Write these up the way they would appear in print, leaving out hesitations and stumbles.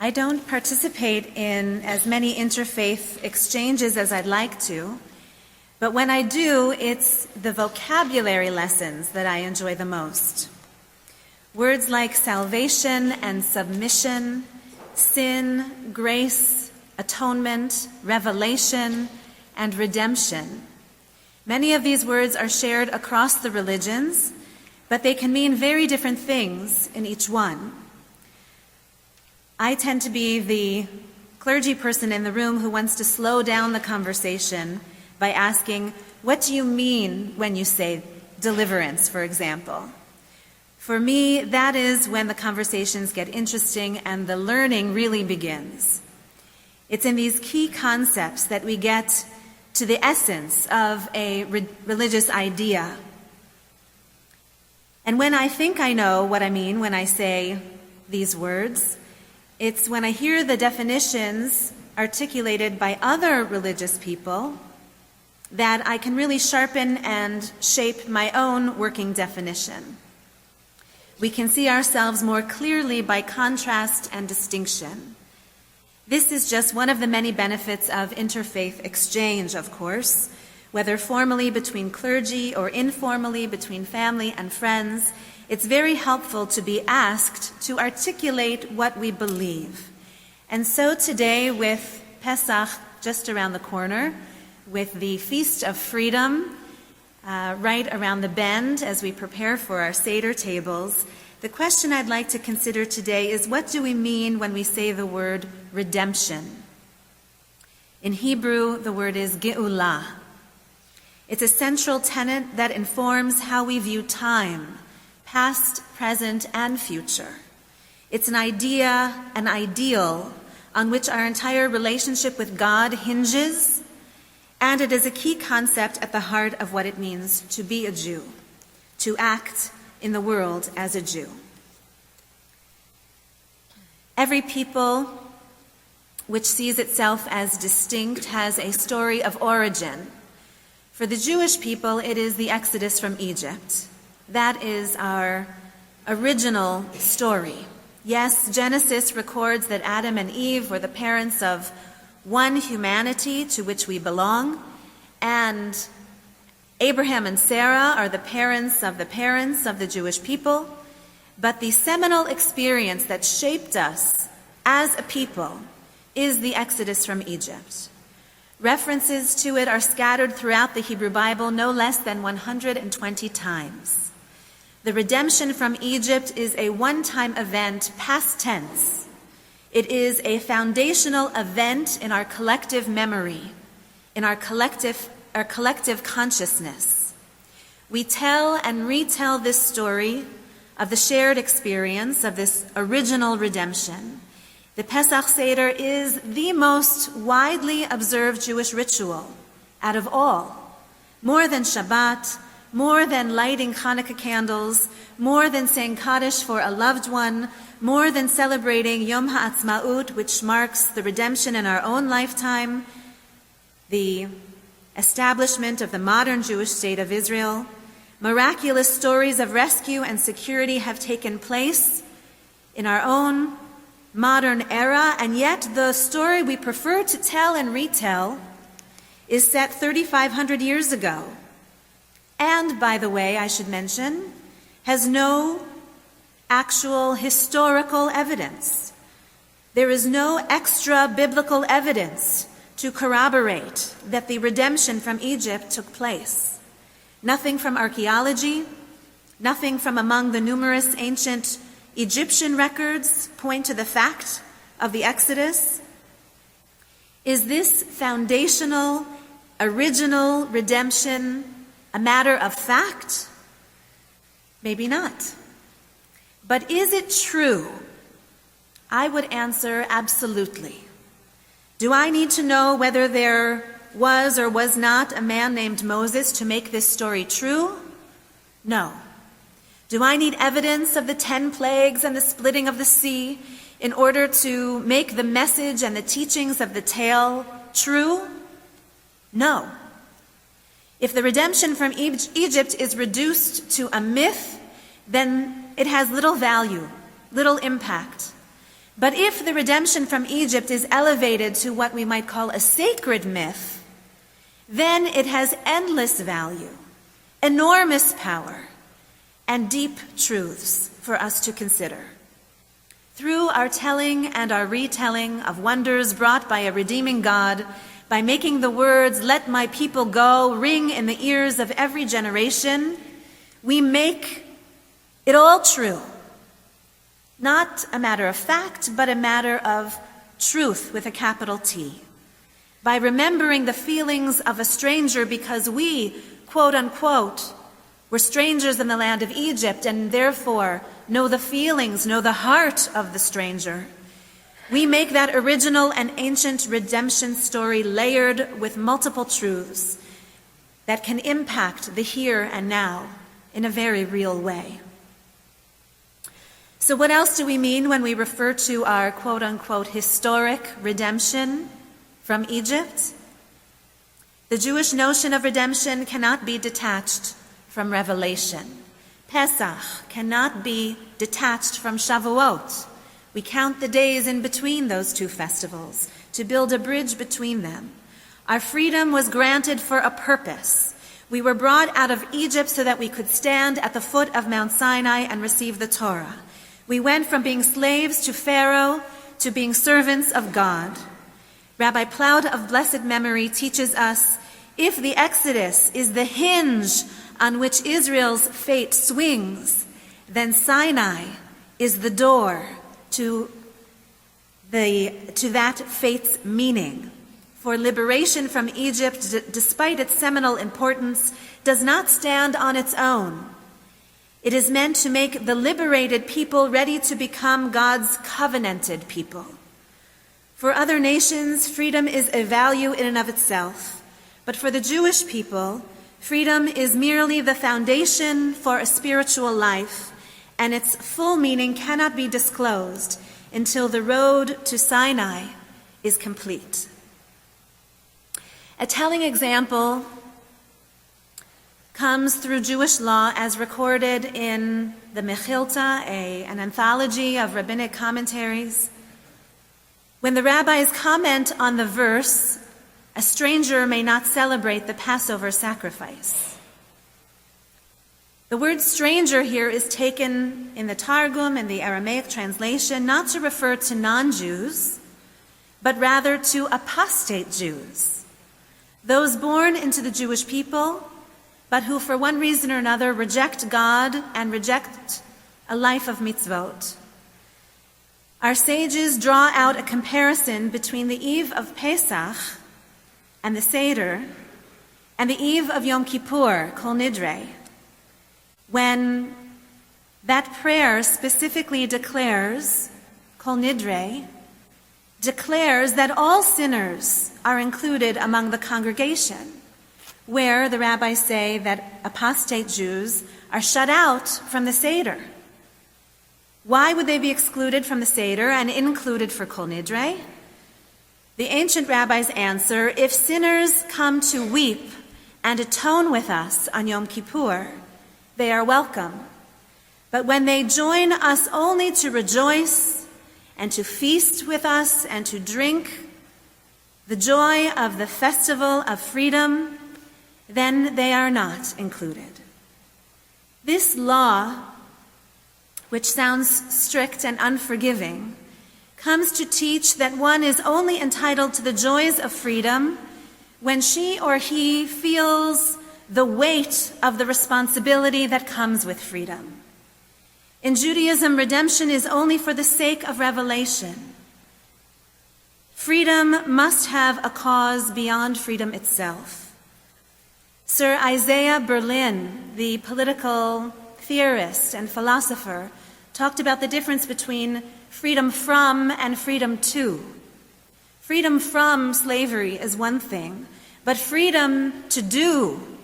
I don't participate in as many interfaith exchanges as I'd like to, but when I do, it's the vocabulary lessons that I enjoy the most. Words like salvation and submission, sin, grace, atonement, revelation, and redemption. Many of these words are shared across the religions, but they can mean very different things in each one. I tend to be the clergy person in the room who wants to slow down the conversation by asking, what do you mean when you say deliverance, for example? For me, that is when the conversations get interesting and the learning really begins. It's in these key concepts that we get to the essence of a religious idea. And when I think I know what I mean when I say these words, it's when I hear the definitions articulated by other religious people that I can really sharpen and shape my own working definition. We can see ourselves more clearly by contrast and distinction. This is just one of the many benefits of interfaith exchange, of course, whether formally between clergy or informally between family and friends. It's very helpful to be asked to articulate what we believe. And so today, with Pesach just around the corner, with the Feast of Freedom right around the bend as we prepare for our Seder tables, the question I'd like to consider today is, what do we mean when we say the word redemption? In Hebrew, the word is geulah. It's a central tenet that informs how we view time, past, present, and future. It's an idea, an ideal, on which our entire relationship with God hinges, and it is a key concept at the heart of what it means to be a Jew, to act in the world as a Jew. Every people which sees itself as distinct has a story of origin. For the Jewish people, it is the Exodus from Egypt. That is our original story. Yes, Genesis records that Adam and Eve were the parents of one humanity to which we belong, and Abraham and Sarah are the parents of the Jewish people. But the seminal experience that shaped us as a people is the Exodus from Egypt. References to it are scattered throughout the Hebrew Bible no less than 120 times. The redemption from Egypt is a one-time event, past tense. It is a foundational event in our collective memory, in our collective consciousness. We tell and retell this story of the shared experience of this original redemption. The Pesach Seder is the most widely observed Jewish ritual out of all. More than Shabbat, more than lighting Hanukkah candles, more than saying Kaddish for a loved one, more than celebrating Yom HaAtzmaut, which marks the redemption in our own lifetime, the establishment of the modern Jewish state of Israel. Miraculous stories of rescue and security have taken place in our own modern era, and yet the story we prefer to tell and retell is set 3,500 years ago. And, by the way, I should mention, has no actual historical evidence. There is no extra biblical evidence to corroborate that the redemption from Egypt took place. Nothing from archaeology, nothing from among the numerous ancient Egyptian records point to the fact of the Exodus. Is this foundational, original redemption a matter of fact? Maybe not. But is it true? I would answer absolutely. Do I need to know whether there was or was not a man named Moses to make this story true? No. Do I need evidence of the 10 plagues and the splitting of the sea in order to make the message and the teachings of the tale true? No. If the redemption from Egypt is reduced to a myth, then it has little value, little impact. But if the redemption from Egypt is elevated to what we might call a sacred myth, then it has endless value, enormous power, and deep truths for us to consider. Through our telling and our retelling of wonders brought by a redeeming God, by making the words, "Let my people go," ring in the ears of every generation, we make it all true. Not a matter of fact, but a matter of truth with a capital T. By remembering the feelings of a stranger because we, quote unquote, were strangers in the land of Egypt and therefore know the feelings, know the heart of the stranger, we make that original and ancient redemption story layered with multiple truths that can impact the here and now in a very real way. So what else do we mean when we refer to our quote-unquote historic redemption from Egypt? The Jewish notion of redemption cannot be detached from Revelation. Pesach cannot be detached from Shavuot. We count the days in between those two festivals to build a bridge between them. Our freedom was granted for a purpose. We were brought out of Egypt so that we could stand at the foot of Mount Sinai and receive the Torah. We went from being slaves to Pharaoh to being servants of God. Rabbi Plaut of blessed memory teaches us, if the Exodus is the hinge on which Israel's fate swings, then Sinai is the door to that fate's meaning. For liberation from Egypt, despite its seminal importance, does not stand on its own. It is meant to make the liberated people ready to become God's covenanted people. For other nations, freedom is a value in and of itself. But for the Jewish people, freedom is merely the foundation for a spiritual life, and its full meaning cannot be disclosed until the road to Sinai is complete. A telling example comes through Jewish law as recorded in the Mechilta, an anthology of rabbinic commentaries. When the rabbis comment on the verse, "A stranger may not celebrate the Passover sacrifice," the word stranger here is taken in the Targum and the Aramaic translation not to refer to non-Jews, but rather to apostate Jews, those born into the Jewish people, but who for one reason or another reject God and reject a life of mitzvot. Our sages draw out a comparison between the eve of Pesach and the Seder and the eve of Yom Kippur, Kol Nidre, when that prayer specifically declares, Kol Nidre, declares that all sinners are included among the congregation, where the rabbis say that apostate Jews are shut out from the Seder. Why would they be excluded from the Seder and included for Kol Nidre? The ancient rabbis answer, if sinners come to weep and atone with us on Yom Kippur, they are welcome. But when they join us only to rejoice and to feast with us and to drink the joy of the festival of freedom, then they are not included. This law, which sounds strict and unforgiving, comes to teach that one is only entitled to the joys of freedom when she or he feels the weight of the responsibility that comes with freedom. In Judaism, redemption is only for the sake of revelation. Freedom must have a cause beyond freedom itself. Sir Isaiah Berlin, the political theorist and philosopher, talked about the difference between freedom from and freedom to. Freedom from slavery is one thing, but freedom to do,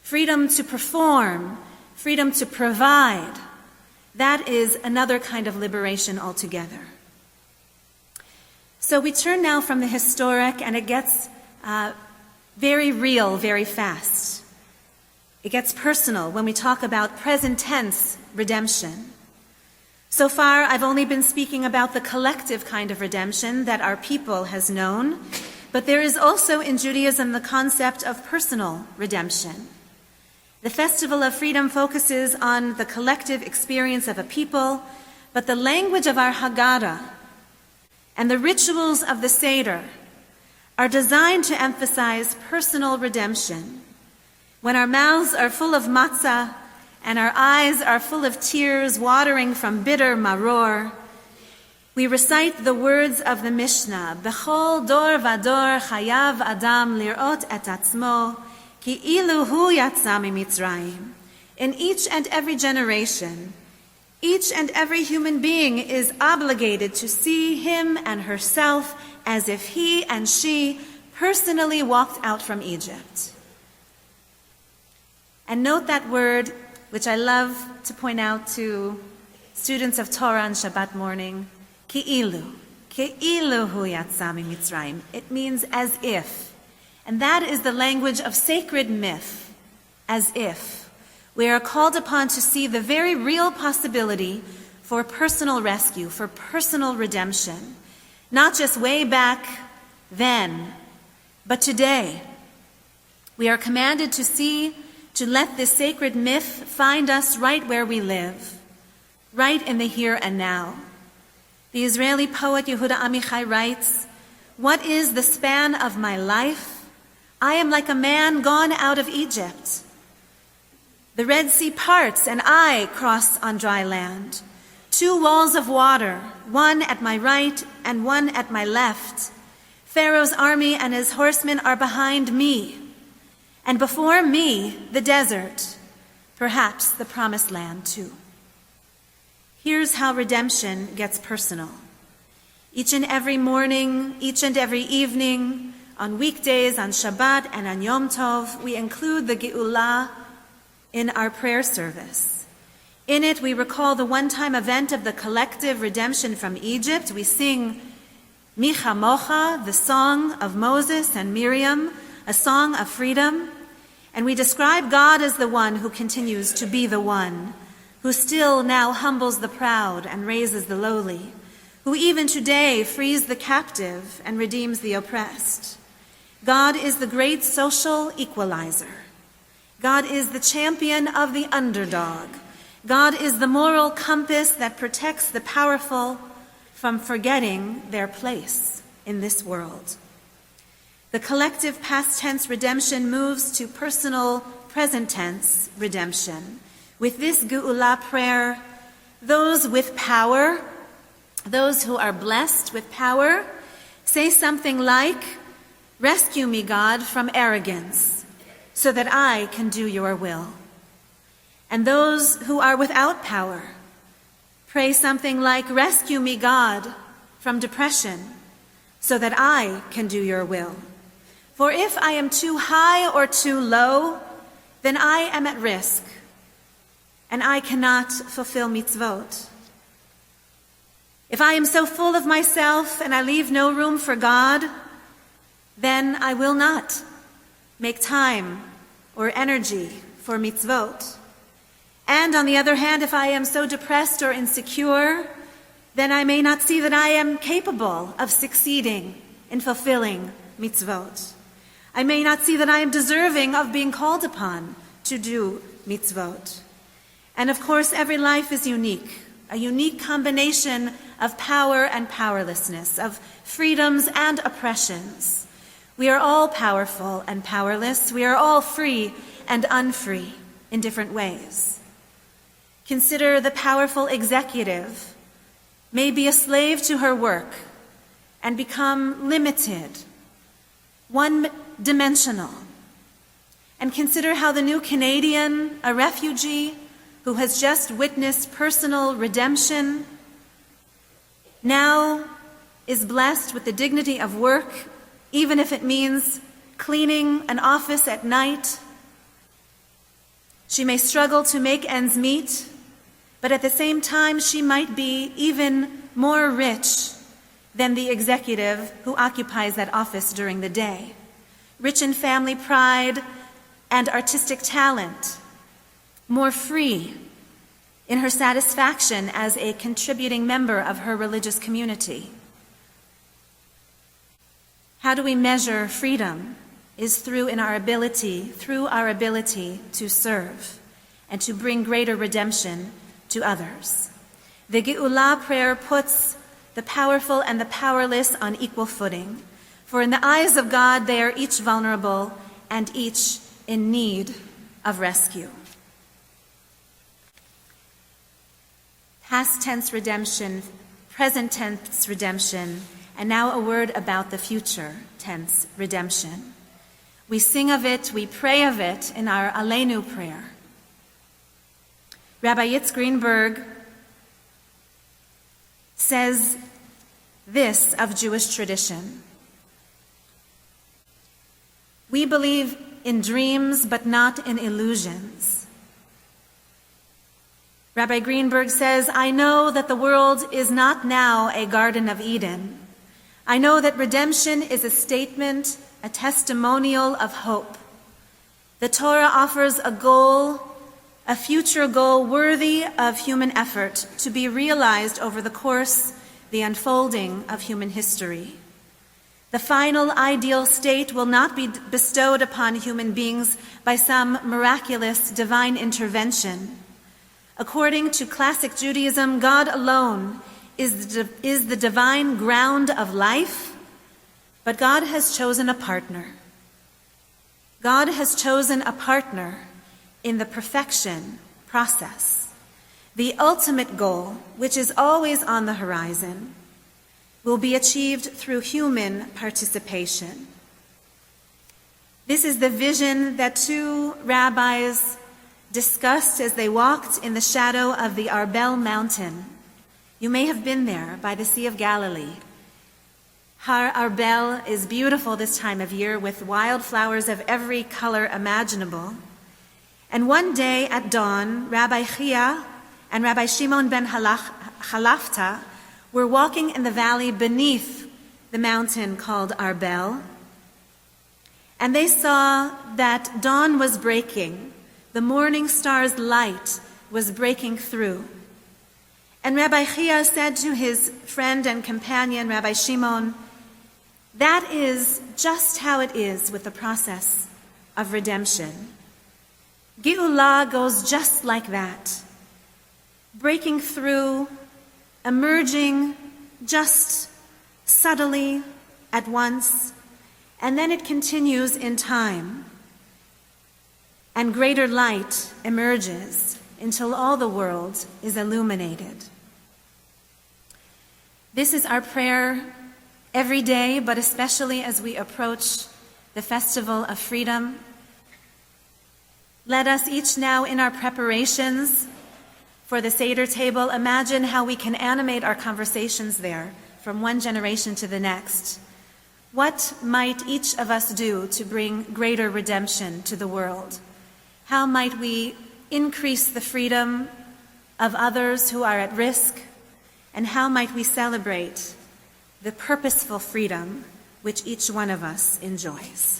freedom to perform, freedom to provide, that is another kind of liberation altogether. So we turn now from the historic, and it gets very real very fast. It gets personal when we talk about present tense redemption. So far, I've only been speaking about the collective kind of redemption that our people has known, but there is also in Judaism the concept of personal redemption. The Festival of Freedom focuses on the collective experience of a people, but the language of our Haggadah and the rituals of the Seder are designed to emphasize personal redemption. When our mouths are full of matzah and our eyes are full of tears watering from bitter maror, we recite the words of the Mishnah, Bechol dor vador chayav adam lirot et atzmo, ki ilu hu yatsa mimitzrayim. In each and every generation, each and every human being is obligated to see him and herself as if he and she personally walked out from Egypt. And note that word, which I love to point out to students of Torah on Shabbat morning, Ki'ilu hu yatsa mimitzrayim. It means as if. And that is the language of sacred myth, as if. We are called upon to see the very real possibility for personal rescue, for personal redemption. Not just way back then, but today. We are commanded to let this sacred myth find us right where we live, right in the here and now. The Israeli poet Yehuda Amichai writes, "What is the span of my life? I am like a man gone out of Egypt. The Red Sea parts and I cross on dry land. 2 walls of water, one at my right and one at my left. Pharaoh's army and his horsemen are behind me. And before me, the desert, perhaps the promised land too." Here's how redemption gets personal. Each and every morning, each and every evening, on weekdays, on Shabbat, and on Yom Tov, we include the Geulah in our prayer service. In it, we recall the one-time event of the collective redemption from Egypt. We sing Mi Chamocha, the song of Moses and Miriam, a song of freedom, and we describe God as the one who continues to be the one, who still now humbles the proud and raises the lowly, who even today frees the captive and redeems the oppressed. God is the great social equalizer. God is the champion of the underdog. God is the moral compass that protects the powerful from forgetting their place in this world. The collective past tense redemption moves to personal present tense redemption. With this Geulah prayer, those with power, those who are blessed with power, say something like, "Rescue me, God, from arrogance, so that I can do your will." And those who are without power, pray something like, "Rescue me, God, from depression, so that I can do your will. For if I am too high or too low, then I am at risk, and I cannot fulfill mitzvot. If I am so full of myself and I leave no room for God, then I will not make time or energy for mitzvot. And on the other hand, if I am so depressed or insecure, then I may not see that I am capable of succeeding in fulfilling mitzvot. I may not see that I am deserving of being called upon to do mitzvot." And of course, every life is unique, a unique combination of power and powerlessness, of freedoms and oppressions. We are all powerful and powerless. We are all free and unfree in different ways. Consider the powerful executive may be a slave to her work and become limited, one-dimensional. And consider how the new Canadian, a refugee who has just witnessed personal redemption, now is blessed with the dignity of work, even if it means cleaning an office at night. She may struggle to make ends meet, but at the same time, she might be even more rich than the executive who occupies that office during the day. Rich in family pride and artistic talent, more free in her satisfaction as a contributing member of her religious community. How do we measure freedom? Is through our ability to serve and to bring greater redemption to others. The Geula prayer puts the powerful and the powerless on equal footing, for in the eyes of God they are each vulnerable and each in need of rescue. Past tense redemption, present tense redemption, and now a word about the future tense redemption. We sing of it, we pray of it in our Aleinu prayer. Rabbi Yitz Greenberg says this of Jewish tradition: we believe in dreams, but not in illusions. Rabbi Greenberg says, I know that the world is not now a Garden of Eden. I know that redemption is a statement, a testimonial of hope. The Torah offers a goal, a future goal worthy of human effort to be realized over the course, the unfolding of human history. The final ideal state will not be bestowed upon human beings by some miraculous divine intervention. According to classic Judaism, God alone is the divine ground of life, but God has chosen a partner. God has chosen a partner in the perfection process. The ultimate goal, which is always on the horizon, will be achieved through human participation. This is the vision that two rabbis discussed as they walked in the shadow of the Arbel mountain. You may have been there by the Sea of Galilee. Har Arbel is beautiful this time of year with wildflowers of every color imaginable. And one day at dawn, Rabbi Chia and Rabbi Shimon ben Halafta were walking in the valley beneath the mountain called Arbel. And they saw that dawn was breaking. The morning star's light was breaking through. And Rabbi Chia said to his friend and companion, Rabbi Shimon, that is just how it is with the process of redemption. Geula goes just like that, breaking through, emerging just subtly at once, and then it continues in time, and greater light emerges until all the world is illuminated. This is our prayer every day, but especially as we approach the Festival of Freedom. Let us each now in our preparations for the Seder table imagine how we can animate our conversations there from one generation to the next. What might each of us do to bring greater redemption to the world? How might we increase the freedom of others who are at risk? And how might we celebrate the purposeful freedom which each one of us enjoys?